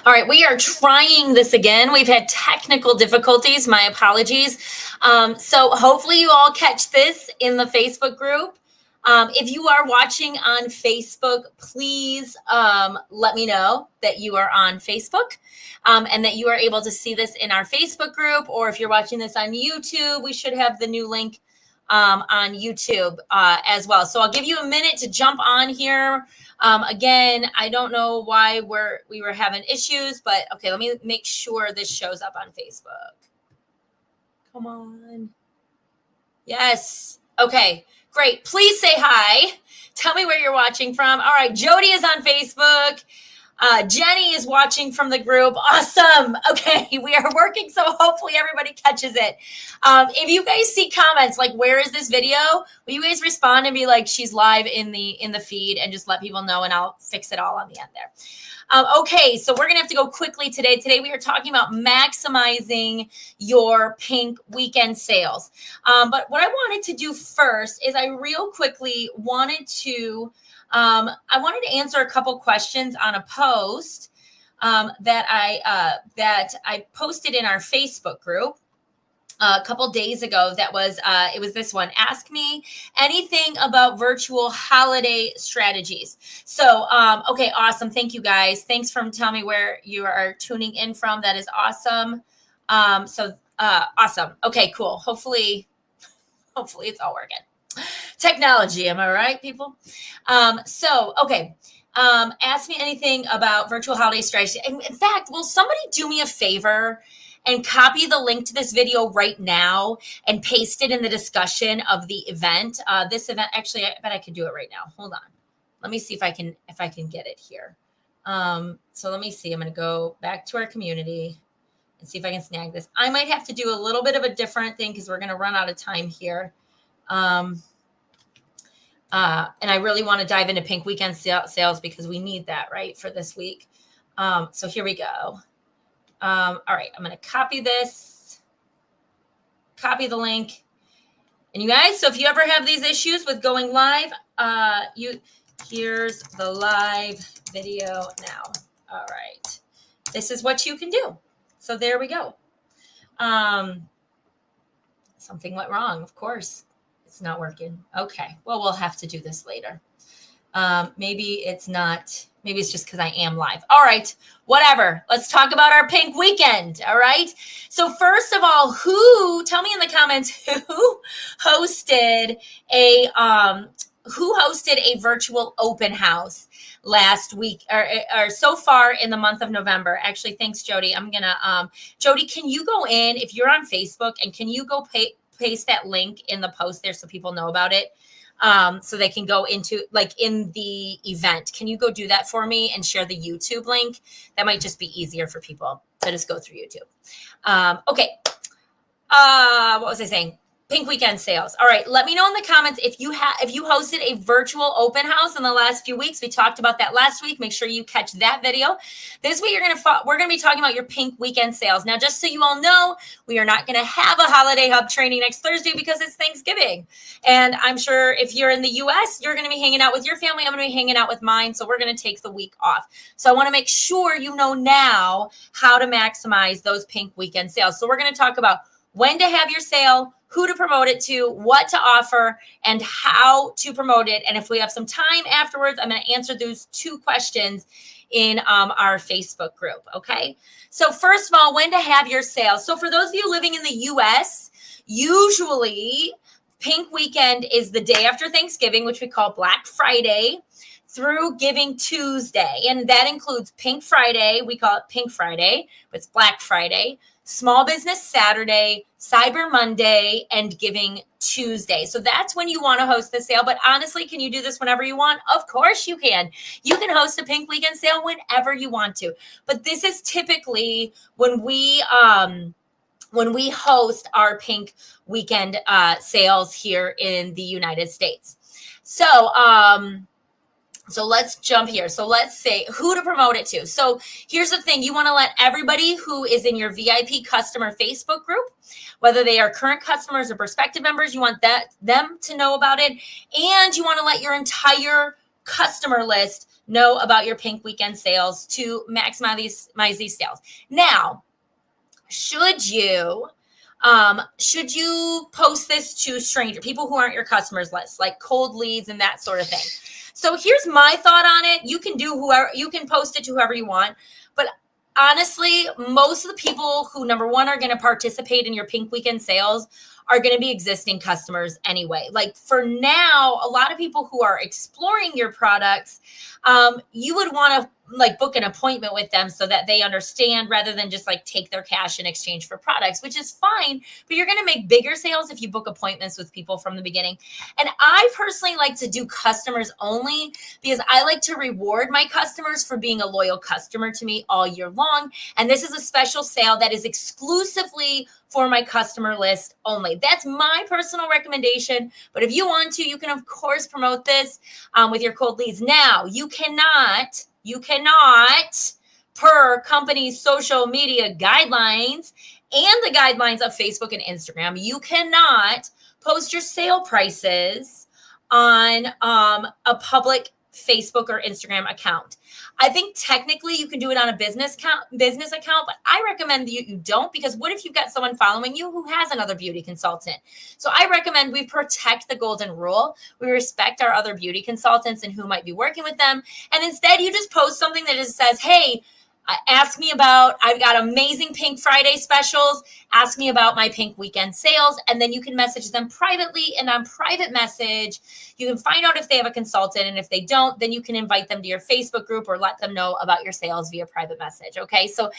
All right, we are trying this again. We've had technical difficulties. My apologies. So hopefully you all catch this in the Facebook group. If you are watching on Facebook, please let me know that you are on Facebook and that you are able to see this in our Facebook group. Or if you're watching this on YouTube, we should have the new link on YouTube as well. So I'll give you a minute to jump on here. Again, I don't know why we were having issues, but okay, let me make sure this shows up on Facebook. Come on. Yes. Okay, great. Please say hi. Tell me where you're watching from. All right, Jody is on Facebook. Jenny is watching from the group. Awesome. Okay, we are working, so hopefully everybody catches it. If you guys see comments like, where is this video? Will you guys respond and be like, she's live in the feed, and just let people know, and I'll fix it all on the end there. Okay, so we're gonna have to go quickly today. Today we are talking about maximizing your pink weekend sales. But what I wanted to do first is I real quickly wanted to answer a couple questions on a post that I posted in our Facebook group a couple days ago. That was it was this one: ask me anything about virtual holiday strategies. So okay, awesome. Thank you guys. Thanks for telling me where you are tuning in from. That is awesome. Awesome. Okay, cool. Hopefully it's all working. Technology, am I right, people? Okay. Ask me anything about virtual holiday strategy. In fact, will somebody do me a favor and copy the link to this video right now and paste it in the discussion of the event? This event, actually, I bet I could do it right now. Hold on. Let me see if I can get it here. So let me see. I'm going to go back to our community and see if I can snag this. I might have to do a little bit of a different thing because we're going to run out of time here. And I really want to dive into pink weekend sales because we need that, right, for this week. So here we go. All right, I'm going to copy this, copy the link. And you guys, so if you ever have these issues with going live, here's the live video now. All right, this is what you can do. So there we go. Something went wrong, of course. It's not working. Okay. Well, we'll have to do this later. Maybe it's just because I am live. All right. Whatever. Let's talk about our pink weekend. All right. So first of all, tell me in the comments who hosted a virtual open house last week or so far in the month of November. Actually, thanks, Jody. I'm going to, Jody, can you go in if you're on Facebook and can you go paste that link in the post there so people know about it, so they can go into in the event. Can you go do that for me and share the YouTube link? That might just be easier for people to just go through YouTube. Okay. What was I saying? Pink weekend sales. All right. Let me know in the comments if you hosted a virtual open house in the last few weeks. We talked about that last week. Make sure you catch that video. This week we're gonna be talking about your pink weekend sales. Now, just so you all know, we are not gonna have a holiday hub training next Thursday because it's Thanksgiving, and I'm sure if you're in the U.S., you're gonna be hanging out with your family. I'm gonna be hanging out with mine, so we're gonna take the week off. So I want to make sure you know now how to maximize those pink weekend sales. So we're gonna talk about when to have your sale, who to promote it to, what to offer, and how to promote it. And if we have some time afterwards, I'm going to answer those 2 questions in our Facebook group. Okay. So first of all, when to have your sale. So for those of you living in the US, usually pink weekend is the day after Thanksgiving, which we call Black Friday, through Giving Tuesday. And that includes Pink Friday. We call it Pink Friday, but it's Black Friday. Small Business Saturday, Cyber Monday, and Giving Tuesday. So that's when you want to host the sale. But honestly, can you do this whenever you want? Of course you can. You can host a pink weekend sale whenever you want to. But this is typically when we host our pink weekend sales here in the United States. So let's jump here. So let's say who to promote it to. So here's the thing. You want to let everybody who is in your VIP customer Facebook group, whether they are current customers or prospective members, you want them to know about it. And you want to let your entire customer list know about your pink weekend sales to maximize these sales. Now, should you post this to people who aren't your customers list, like cold leads and that sort of thing? So here's my thought on it. You can post it to whoever you want, but honestly, most of the people who, number one, are going to participate in your pink weekend sales are going to be existing customers anyway. Like for now, a lot of people who are exploring your products, you would want to like book an appointment with them so that they understand, rather than just like take their cash in exchange for products, which is fine, but you're going to make bigger sales if you book appointments with people from the beginning. And I personally like to do customers only because I like to reward my customers for being a loyal customer to me all year long. And this is a special sale that is exclusively for my customer list only. That's my personal recommendation. But if you want to, you can of course promote this with your cold leads. Now, you cannot, per company's social media guidelines and the guidelines of Facebook and Instagram, you cannot post your sale prices on a public Facebook or Instagram account. I think technically you can do it on a business account, but I recommend you don't, because what if you've got someone following you who has another beauty consultant? So I recommend we protect the golden rule. We respect our other beauty consultants and who might be working with them. And instead you just post something that just says, hey, ask me about, I've got amazing Pink Friday specials. Ask me about my pink weekend sales. And then you can message them privately, and on private message, you can find out if they have a consultant. And if they don't, then you can invite them to your Facebook group or let them know about your sales via private message. Okay. So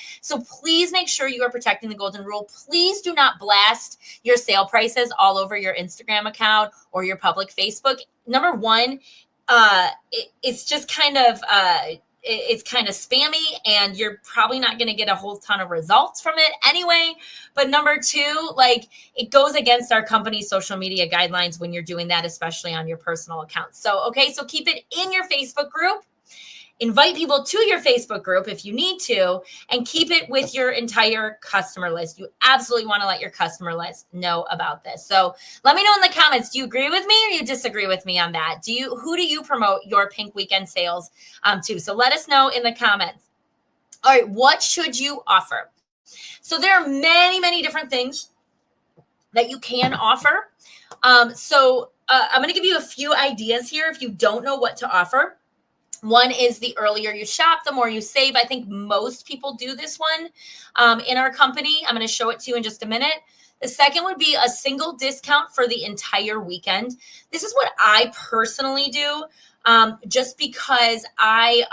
please make sure you are protecting the golden rule. Please do not blast your sale prices all over your Instagram account or your public Facebook. Number one, it's just kind of, it's kind of spammy, and you're probably not going to get a whole ton of results from it anyway. But number two, like, it goes against our company's social media guidelines when you're doing that, especially on your personal accounts. So, okay, so keep it in your Facebook group. Invite people to your Facebook group if you need to, and keep it with your entire customer list. You absolutely want to let your customer list know about this. So let me know in the comments, do you agree with me or you disagree with me on that? Who do you promote your pink weekend sales to? So let us know in the comments. All right, what should you offer? So there are many, many different things that you can offer. I'm going to give you a few ideas here if you don't know what to offer. One is the earlier you shop, the more you save. I think most people do this one in our company. I'm going to show it to you in just a minute. The second would be a single discount for the entire weekend. This is what I personally do, just because I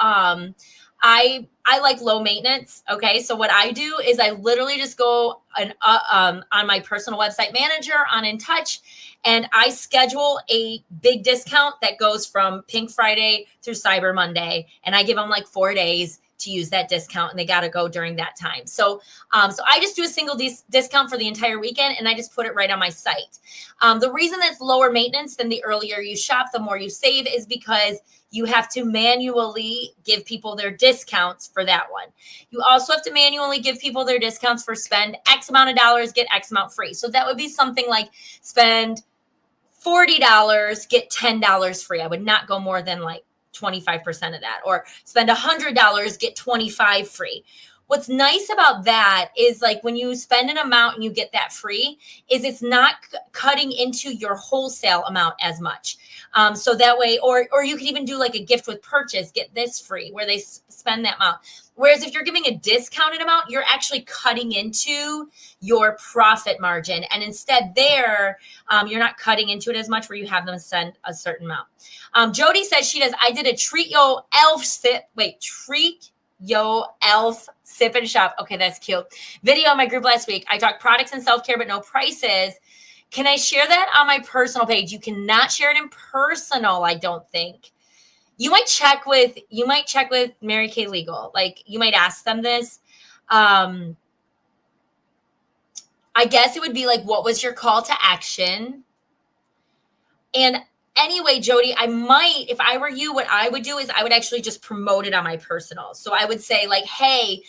like low maintenance. Okay. So what I do is I literally just go on my personal website manager on InTouch, and I schedule a big discount that goes from Pink Friday through Cyber Monday. And I give them like 4 days to use that discount, and they got to go during that time. So I just do a single discount for the entire weekend, and I just put it right on my site. The reason that's lower maintenance than the earlier you shop, the more you save, is because you have to manually give people their discounts for that one. You also have to manually give people their discounts for spend X amount of dollars, get X amount free. So that would be something like spend $40, get $10 free. I would not go more than like 25% of that, or spend $100, get 25 free. What's nice about that is, like, when you spend an amount and you get that free, is it's not cutting into your wholesale amount as much. So that way, or you can even do like a gift with purchase, get this free, where they spend that amount. Whereas if you're giving a discounted amount, you're actually cutting into your profit margin. And instead there, you're not cutting into it as much, where you have them send a certain amount. Jody says she does, I did a treat yo elf sip and shop. Okay, that's cute. Video in my group last week. I talked products and self-care, but no prices. Can I share that on my personal page? You cannot share it in personal, I don't think. You might check with Mary Kay Legal. Like, you might ask them this. I guess it would be like, what was your call to action? And anyway, Jody, I might, if I were you, what I would do is I would actually just promote it on my personal. So I would say like, hey,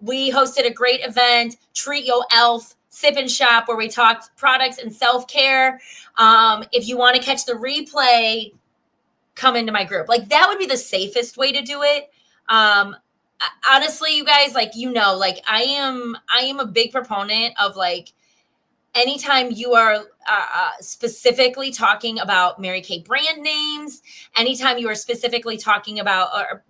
we hosted a great event, Treat Yo Elf Sip and Shop, where we talked products and self-care. If you want to catch the replay, come into my group. Like that would be the safest way to do it. Honestly, you guys, like, like I am a big proponent of like, anytime you are specifically talking about Mary Kay brand names, anytime you are specifically talking about or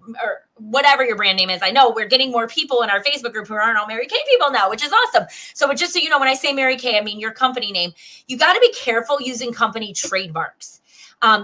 whatever your brand name is. I know we're getting more people in our Facebook group who aren't all Mary Kay people now, which is awesome. So just so you know, when I say Mary Kay, I mean your company name. You got to be careful using company trademarks.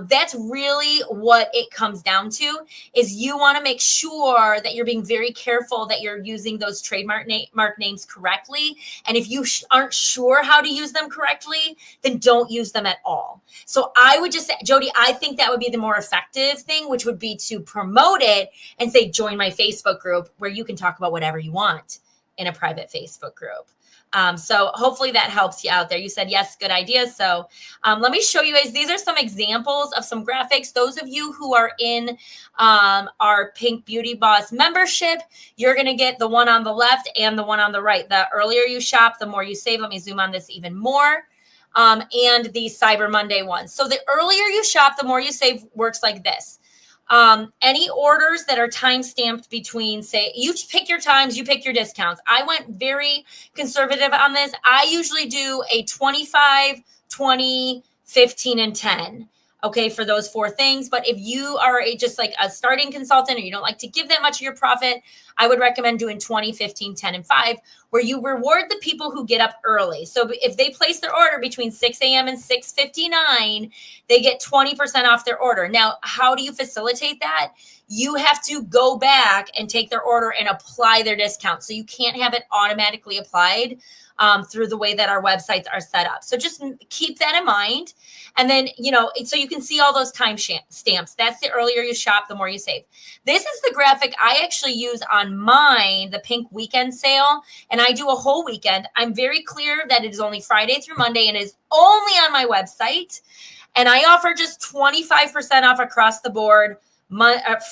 That's really what it comes down to, is you want to make sure that you're being very careful that you're using those trademark names correctly. And if you aren't sure how to use them correctly, then don't use them at all. So I would just say, Jody, I think that would be the more effective thing, which would be to promote it and say, join my Facebook group, where you can talk about whatever you want in a private Facebook group. So hopefully that helps you out there. You said, yes, good idea. So let me show you guys. These are some examples of some graphics. Those of you who are in our Pink Beauty Boss membership, you're going to get the one on the left and the one on the right. The earlier you shop, the more you save. Let me zoom on this even more. And the Cyber Monday one. So the earlier you shop, the more you save works like this. Any orders that are time stamped between, say, you pick your times, you pick your discounts. I went very conservative on this. I usually do a 25, 20, 15, and 10. Okay, for those 4 things. But if you are just like a starting consultant, or you don't like to give that much of your profit, I would recommend doing 20, 15, 10, and 5, where you reward the people who get up early. So if they place their order between 6 a.m. and 6:59, they get 20% off their order. Now, how do you facilitate that? You have to go back and take their order and apply their discount. So you can't have it automatically applied through the way that our websites are set up. So just keep that in mind. And then, so you can see all those time stamps. That's the earlier you shop, the more you save. This is the graphic I actually use on mine, the Pink Weekend Sale. And I do a whole weekend. I'm very clear that it is only Friday through Monday and is only on my website. And I offer just 25% off across the board,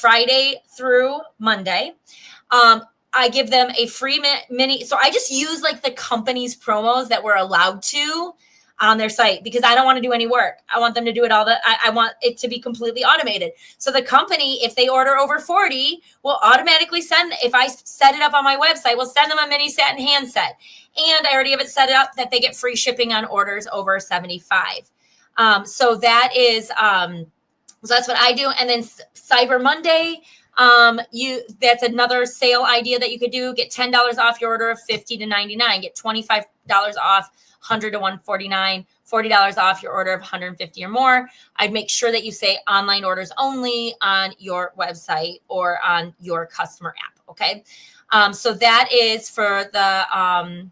Friday through Monday. I give them a free mini. So I just use like the company's promos that we're allowed to on their site, because I don't want to do any work. I want them to do it all. I want it to be completely automated. So the company, if they order over 40, will automatically send, if I set it up on my website, we'll send them a mini set and hand set. And I already have it set up that they get free shipping on orders over 75. So that is, so that's what I do. And then Cyber Monday, that's another sale idea that you could do. Get $10 off your order of $50 to $99. Get $25 off $100 to $149. $40 off your order of $150 or more. I'd make sure that you say online orders only on your website or on your customer app. Okay. So that is for those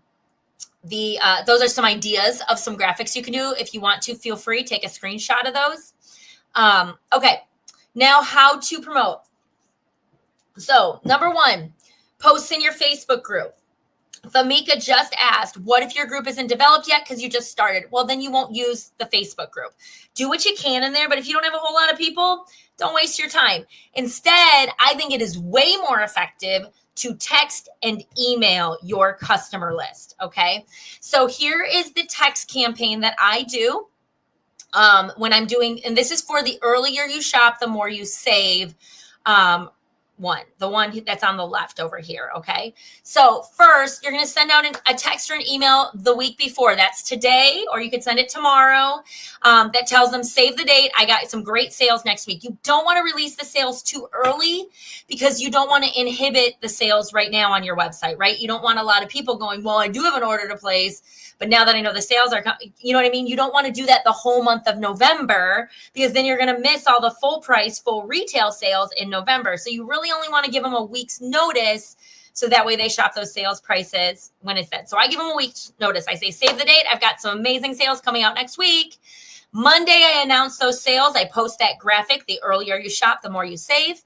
are some ideas of some graphics you can do. If you want to, feel free, take a screenshot of those. Okay. Now, how to promote. So, number 1, post in your Facebook group. Famika just asked, what if your group isn't developed yet because you just started? Well, then you won't use the Facebook group. Do what you can in there, but if you don't have a whole lot of people, don't waste your time. Instead, I think it is way more effective to text and email your customer list, okay? So here is the text campaign that I do when I'm doing, and this is for the earlier you shop, the more you save, the one that's on the left over here. Okay. So first you're going to send out a text or an email the week before. That's today, or you could send it tomorrow. That tells them, save the date. I got some great sales next week. You don't want to release the sales too early because you don't want to inhibit the sales right now on your website, right? You don't want a lot of people going, well, I do have an order to place, but now that I know the sales are, you know what I mean? You don't want to do that the whole month of November, because then you're going to miss all the full price, full retail sales in November. So you really only want to give them a week's notice, so that way they shop those sales prices when it's set. So I give them a week's notice. I say, save the date. I've got some amazing sales coming out next week. Monday, I announce those sales. I post that graphic. The earlier you shop, the more you save.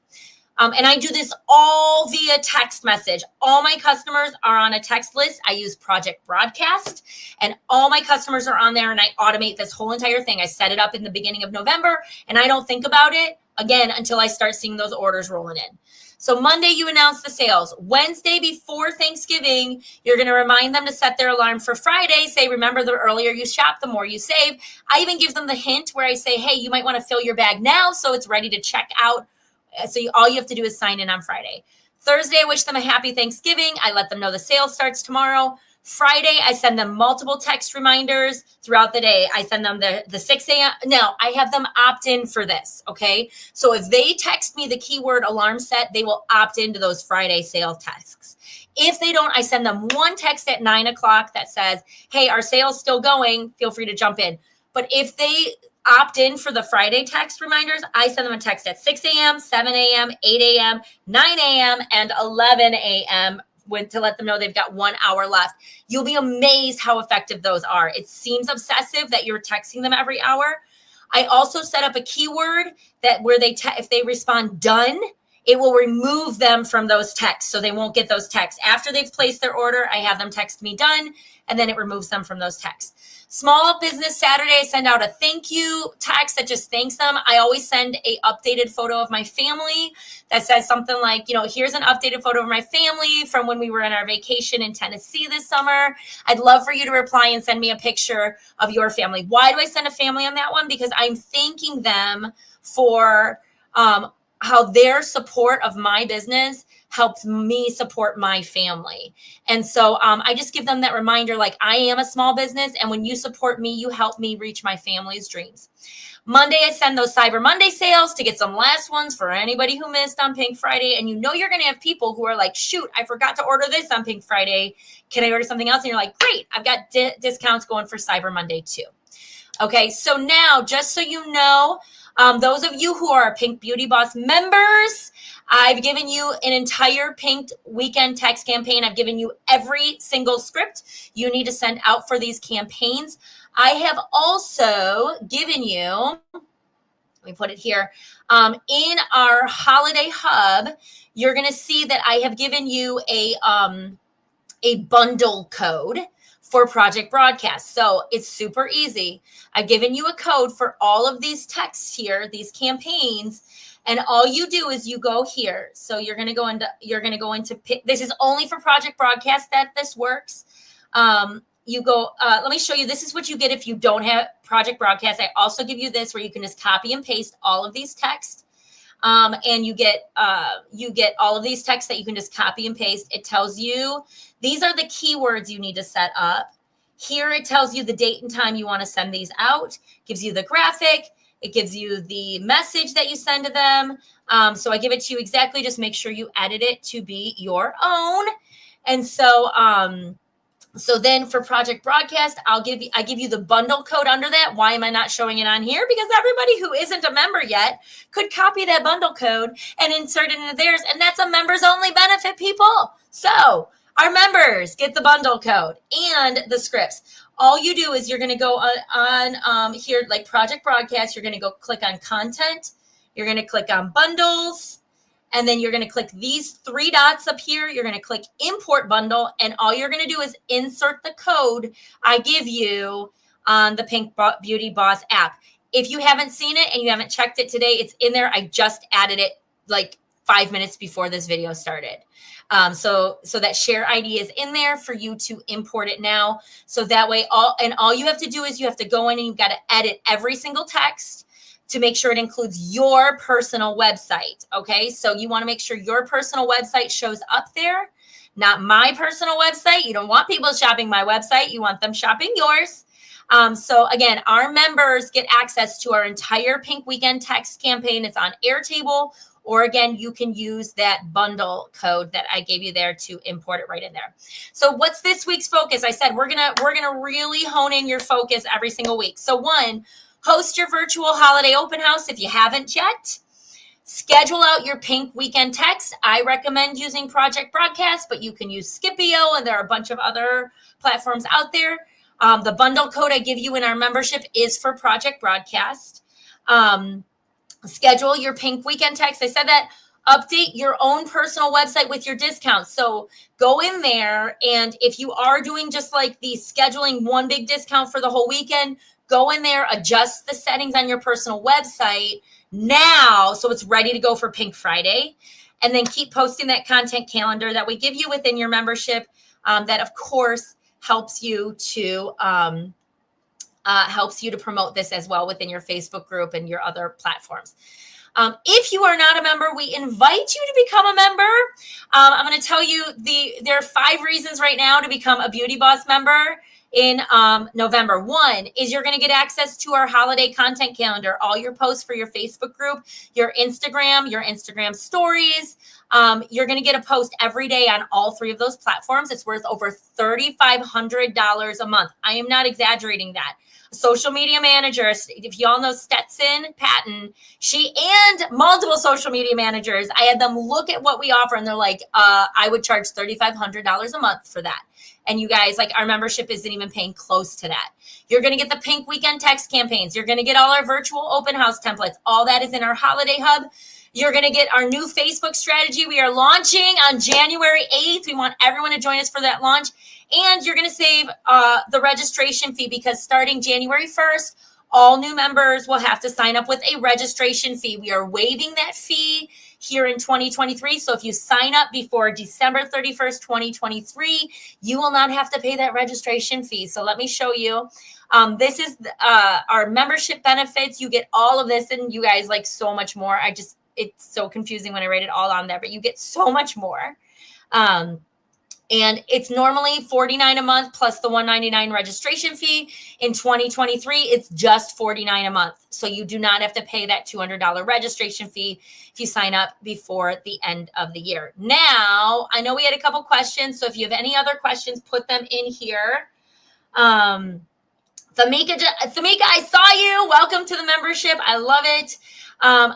And I do this all via text message. All my customers are on a text list. I use Project Broadcast, and all my customers are on there, and I automate this whole entire thing. I set it up in the beginning of November, and I don't think about it again until I start seeing those orders rolling in. So Monday, you announce the sales. Wednesday before Thanksgiving, you're going to remind them to set their alarm for Friday. Say, remember, the earlier you shop, the more you save. I even give them the hint where I say, hey, you might want to fill your bag now so it's ready to check out. So all you have to do is sign in on Friday. Thursday, I wish them a happy Thanksgiving. I let them know the sale starts tomorrow. Friday, I send them multiple text reminders throughout the day. I send them the 6 a.m. Now, I have them opt in for this, okay? So if they text me the keyword alarm set, they will opt into those Friday sale texts. If they don't, I send them one text at 9 o'clock that says, hey, our sale's still going. Feel free to jump in. But if they opt in for the Friday text reminders, I send them a text at 6 a.m., 7 a.m., 8 a.m., 9 a.m., and 11 a.m., to let them know they've got 1 hour left. You'll be amazed how effective those are. It seems obsessive that you're texting them every hour. I also set up a keyword that where if they respond done, it will remove them from those texts. So they won't get those texts. After they've placed their order, I have them text me done, and then it removes them from those texts. Small Business Saturday, I send out a thank you text that just thanks them. I always send a updated photo of my family that says something like, here's an updated photo of my family from when we were on our vacation in Tennessee this summer. I'd love for you to reply and send me a picture of your family. Why do I send a family on that one? Because I'm thanking them for how their support of my business helps me support my family. And so I just give them that reminder, like, I am a small business, and when you support me, you help me reach my family's dreams. Monday, I send those Cyber Monday sales to get some last ones for anybody who missed on Pink Friday. And you're going to have people who are like, shoot, I forgot to order this on Pink Friday. Can I order something else? And you're like, great, I've got discounts going for Cyber Monday too. Okay, so now, just so you know, those of you who are Pink Beauty Boss members, I've given you an entire Pink weekend text campaign. I've given you every single script you need to send out for these campaigns. I have also given you, let me put it here, in our holiday hub, you're going to see that I have given you a bundle code for Project Broadcast. So it's super easy. I've given you a code for all of these texts here, these campaigns, and all you do is you go here. So you're going to go into, this is only for Project Broadcast that this works. You go, let me show you, this is what you get if you don't have Project Broadcast. I also give you this where you can just copy and paste all of these texts. And you get all of these texts that you can just copy and paste. It tells you, these are the keywords you need to set up. Here it tells you the date and time you want to send these out, gives you the graphic, it gives you the message that you send to them. So I give it to you exactly, just make sure you edit it to be your own. And so, so then for Project Broadcast, I give you the bundle code under that. Why am I not showing it on here? Because everybody who isn't a member yet could copy that bundle code and insert it into theirs. And that's a members only benefit, people. So our members get the bundle code and the scripts. All you do is you're going to go on here, like Project Broadcast. You're going to go click on content. You're going to click on bundles. And then you're going to click these 3 dots up here. You're going to click import bundle. And all you're going to do is insert the code I give you on the Pink Beauty Boss app. If you haven't seen it and you haven't checked it today, it's in there. I just added it like 5 minutes before this video started. So that share ID is in there for you to import it now. So that way, all you have to do is you have to go in and you've got to edit every single text to make sure it includes your personal website. Okay. So you want to make sure your personal website shows up there, not my personal website. You don't want people shopping my website. You want them shopping yours. So again, our members get access to our entire Pink Weekend text campaign. It's on Airtable, or again, you can use that bundle code that I gave you there to import it right in there. So what's this week's focus? I said, we're going to really hone in your focus every single week. So 1, host your virtual holiday open house if you haven't yet. Schedule out your Pink Weekend text. I recommend using Project Broadcast, but you can use Scipio, and there are a bunch of other platforms out there. The bundle code I give you in our membership is for Project Broadcast. Schedule your Pink Weekend text. I said that. Update your own personal website with your discounts. So go in there, and if you are doing just like the scheduling one big discount for the whole weekend, go in there, adjust the settings on your personal website now so it's ready to go for Pink Friday. and then keep posting that content calendar that we give you within your membership. That of course helps you to promote this as well within your Facebook group and your other platforms. If you are not a member, we invite you to become a member. I'm going to tell you there are 5 reasons right now to become a Beauty Boss member in November. 1 is you're going to get access to our holiday content calendar, all your posts for your Facebook group, your Instagram stories. You're going to get a post every day on all 3 of those platforms. It's worth over $3,500 a month. I am not exaggerating that. Social media managers, if y'all know Stetson Patton, she and multiple social media managers, I had them look at what we offer and they're like, I would charge $3,500 a month for that. And you guys, like, our membership isn't even paying close to that. You're going to get the pink weekend text campaigns. You're going to get all our virtual open house templates. All that is in our holiday hub. You're going to get our new Facebook strategy. We are launching on January 8th. We want everyone to join us for that launch. And you're going to save the registration fee, because starting January 1st, all new members will have to sign up with a registration fee. We are waiving that fee here in 2023. So if you sign up before December 31st, 2023, you will not have to pay that registration fee. So let me show you. This is our membership benefits. You get all of this, and you guys, like, so much more. It's so confusing when I write it all on there, but you get so much more. And it's normally $49 a month plus the $199 registration fee. In 2023, it's just $49 a month. So you do not have to pay that $200 registration fee if you sign up before the end of the year. Now, I know we had a couple questions, so if you have any other questions, put them in here. Thamika, I saw you. Welcome to the membership. I love it.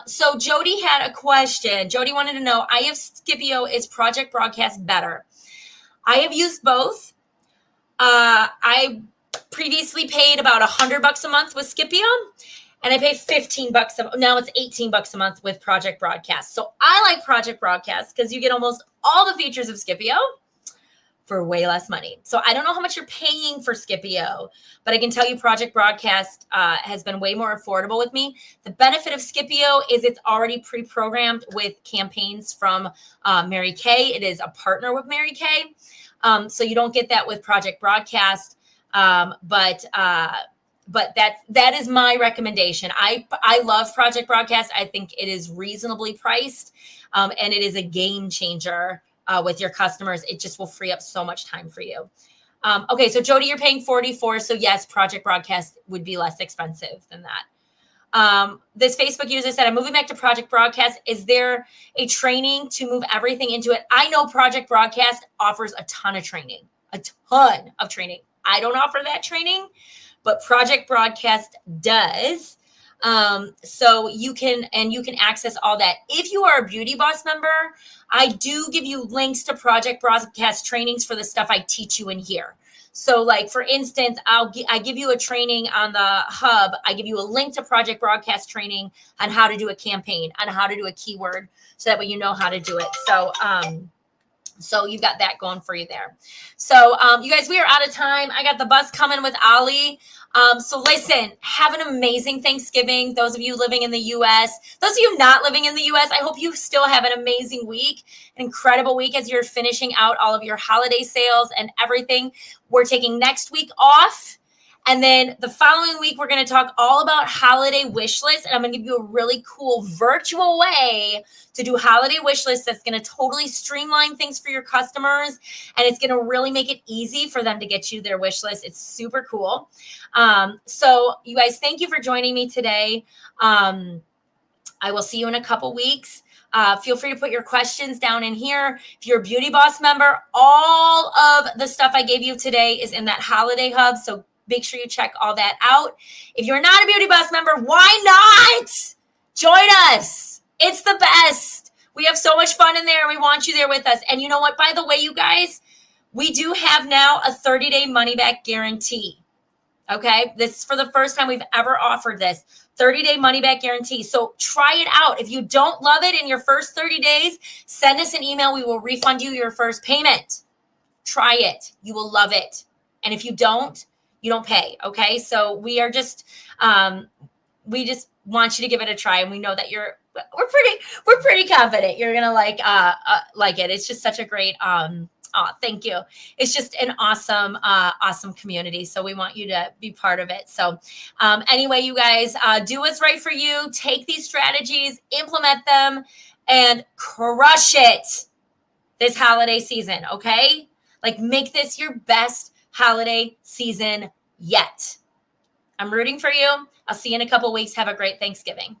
So Jody had a question. Jody wanted to know, I have Scipio. Is Project Broadcast better? I have used both. I previously paid about $100 a month with Scipio, and I pay $15 now it's $18 a month with Project Broadcast. So I like Project Broadcast because you get almost all the features of Scipio for way less money. So I don't know how much you're paying for Scipio, but I can tell you Project Broadcast has been way more affordable with me. The benefit of Scipio is it's already pre-programmed with campaigns from Mary Kay. It is a partner with Mary Kay. So you don't get that with Project Broadcast. But that is my recommendation. I love Project Broadcast. I think it is reasonably priced, and it is a game changer with your customers. It just will free up so much time for you. Okay, so Jody, you're paying $44. So yes, Project Broadcast would be less expensive than that. This Facebook user said, I'm moving back to Project Broadcast. Is there a training to move everything into it? I know Project Broadcast offers a ton of training. I don't offer that training, but Project Broadcast does. So you can access all that. If you are a Beauty Boss member, I do give you links to Project Broadcast trainings for the stuff I teach you in here. So like, for instance, I give you a training on the hub. I give you a link to Project Broadcast training on how to do a campaign, on how to do a keyword, so that way you know how to do it. So you've got that going for you there. So you guys, we are out of time. I got the bus coming with Ali. So listen, have an amazing Thanksgiving. Those of you living in the U.S., those of you not living in the U.S., I hope you still have an amazing week, an incredible week as you're finishing out all of your holiday sales and everything. We're taking next week off. And then the following week, we're going to talk all about holiday wish lists. And I'm going to give you a really cool virtual way to do holiday wish lists that's going to totally streamline things for your customers. And it's going to really make it easy for them to get you their wish list. It's super cool. So you guys, thank you for joining me today. I will see you in a couple weeks. Feel free to put your questions down in here. If you're a Beauty Boss member, all of the stuff I gave you today is in that holiday hub. So make sure you check all that out. If you're not a Beauty Boss member, why not? Join us. It's the best. We have so much fun in there. We want you there with us. And you know what? By the way, you guys, we do have now a 30-day money-back guarantee. Okay? This is for the first time we've ever offered this. 30-day money-back guarantee. So try it out. If you don't love it in your first 30 days, send us an email. We will refund you your first payment. Try it. You will love it. And if you don't, you don't pay. Okay. So we are just, we just want you to give it a try. And we know that we're pretty confident you're going to like it. It's just such a great, thank you. It's just an awesome community. So we want you to be part of it. So anyway, you guys, do what's right for you. Take these strategies, implement them, and crush it this holiday season. Okay. Like, make this your best holiday season yet. I'm rooting for you. I'll see you in a couple weeks. Have a great Thanksgiving.